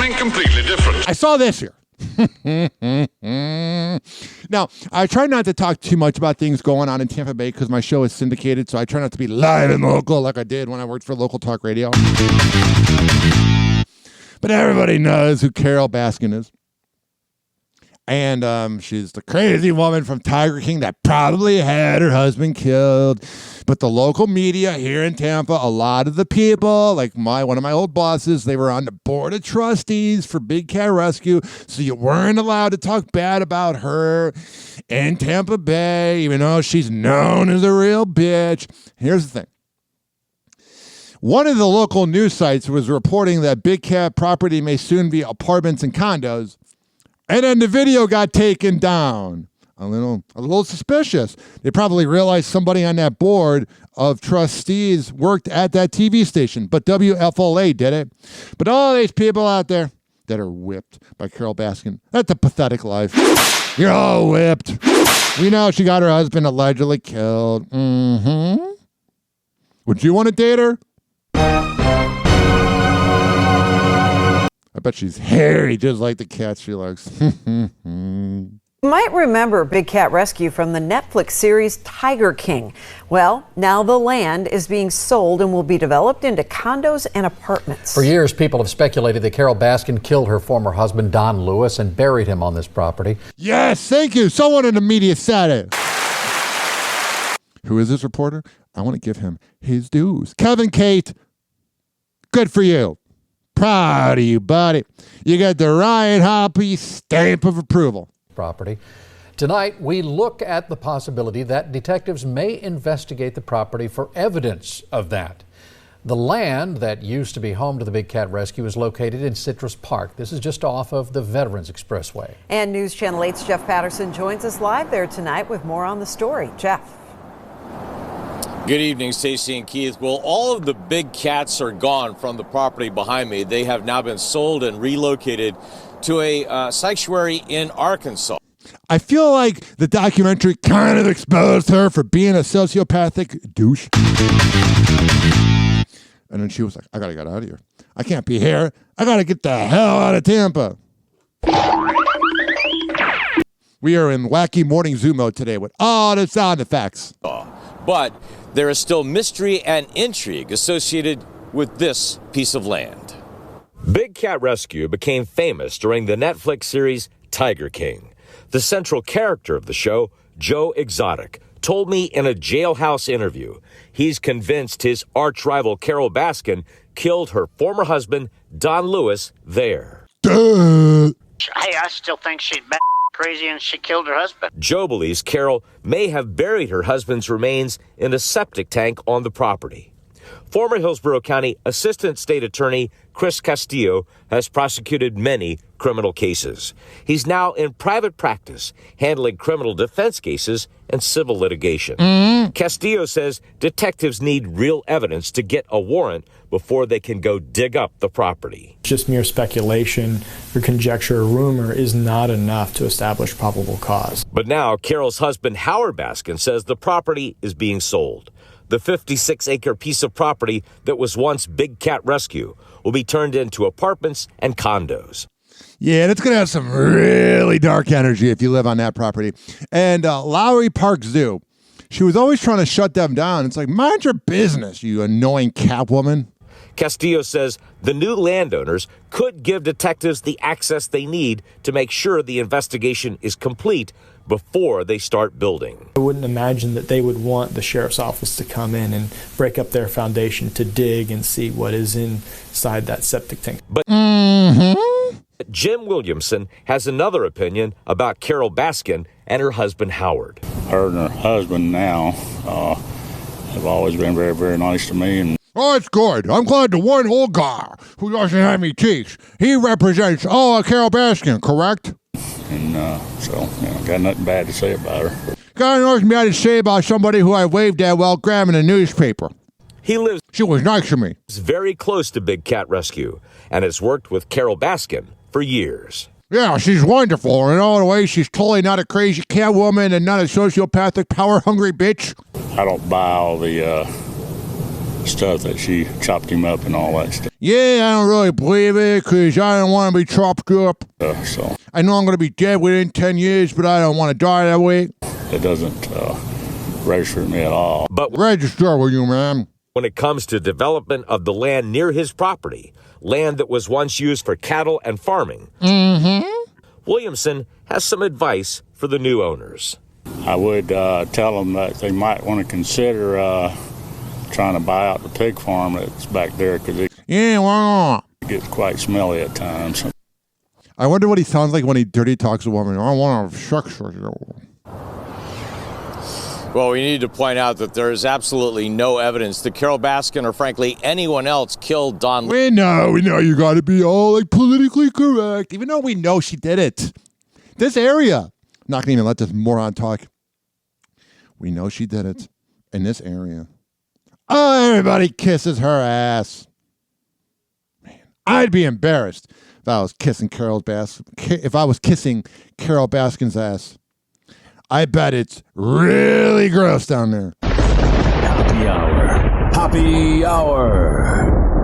something completely different. I saw this here. Now, I try not to talk too much about things going on in Tampa Bay because my show is syndicated, so I try not to be live and local like I did when I worked for local talk radio. But everybody knows who Carole Baskin is. And she's the crazy woman from Tiger King that probably had her husband killed. But the local media here in Tampa, a lot of the people, like one of my old bosses, they were on the board of trustees for Big Cat Rescue. So you weren't allowed to talk bad about her in Tampa Bay, even though she's known as a real bitch. Here's the thing. One of the local news sites was reporting that Big Cat property may soon be apartments and condos. And then the video got taken down. A little suspicious. They probably realized somebody on that board of trustees worked at that TV station, but WFLA did it. But all these people out there that are whipped by Carole Baskin, that's a pathetic life. You're all whipped. We know she got her husband allegedly killed. Mm-hmm. Would you want to date her? I bet she's hairy, just like the cat she likes. You might remember Big Cat Rescue from the Netflix series Tiger King. Well, now the land is being sold and will be developed into condos and apartments. For years, people have speculated that Carole Baskin killed her former husband, Don Lewis, and buried him on this property. Yes, thank you. Someone in the media said it. Who is this reporter? I want to give him his dues. Kevin Kate, good for you. Proud of you, buddy. You got the Ryan Hoppe stamp of approval. Property. Tonight, we look at the possibility that detectives may investigate the property for evidence of that. The land that used to be home to the Big Cat Rescue is located in Citrus Park. This is just off of the Veterans Expressway. And News Channel 8's Jeff Patterson joins us live there tonight with more on the story. Jeff. Good evening, Stacey and Keith. Well, all of the big cats are gone from the property behind me. They have now been sold and relocated to a sanctuary in Arkansas. I feel like the documentary kind of exposed her for being a sociopathic douche. And then she was like, I gotta get out of here. I can't be here. I gotta get the hell out of Tampa. We are in wacky morning Zoom mode today with all the sound effects. But there is still mystery and intrigue associated with this piece of land. Big Cat Rescue became famous during the Netflix series Tiger King. The central character of the show, Joe Exotic, told me in a jailhouse interview he's convinced his arch-rival Carole Baskin killed her former husband, Don Lewis, there. Duh. I still think she's crazy and she killed her husband. Joe believes Carole may have buried her husband's remains in a septic tank on the property. Former Hillsborough County Assistant State Attorney Chris Castillo has prosecuted many criminal cases. He's now in private practice, handling criminal defense cases and civil litigation. Castillo says detectives need real evidence to get a warrant before they can go dig up the property. Just mere speculation or conjecture or rumor is not enough to establish probable cause. But now Carole's husband, Howard Baskin, says the property is being sold. The 56-acre piece of property that was once Big Cat Rescue will be turned into apartments and condos. Yeah, and it's going to have some really dark energy if you live on that property. And Lowry Park Zoo, she was always trying to shut them down. It's like, mind your business, you annoying cat woman. Castillo says the new landowners could give detectives the access they need to make sure the investigation is complete before they start building. I wouldn't imagine that they would want the sheriff's office to come in and break up their foundation to dig and see what is inside that septic tank. But Jim Williamson has another opinion about Carole Baskin and her husband Howard. Her and her husband now have always been very, very nice to me. And oh, it's good. I'm glad the one old guy who doesn't have any teeth, he represents Carole Baskin, correct? And so, got nothing bad to say about her. Got nothing bad to say about somebody who I waved at while grabbing a newspaper. She was nice to me. He's very close to Big Cat Rescue and has worked with Carole Baskin for years. Yeah, she's wonderful. In all the ways, she's totally not a crazy cat woman and not a sociopathic, power-hungry bitch. I don't buy all the stuff that she chopped him up and all that stuff. Yeah, I don't really believe it because I don't want to be chopped up. So I know I'm going to be dead within 10 years, but I don't want to die that way. it doesn't register with me at all. But Register with you, ma'am. when it comes to development of the land near his property, land that was once used for cattle and farming, Williamson has some advice for the new owners. I would tell them that they might want to consider trying to buy out the pig farm that's back there because it gets quite smelly at times. I wonder what he sounds like when he dirty talks a woman. I want to shucks you. Well, we need to point out that there is absolutely no evidence that Carole Baskin or, frankly, anyone else killed Don. We know you got to be all like politically correct, even though we know she did it. This area, I'm not gonna even let this moron talk. We know she did it in this area. Oh, everybody kisses her ass. Man, I'd be embarrassed if I was kissing Carole Baskin's ass. I bet it's really gross down there. Happy hour. Happy hour.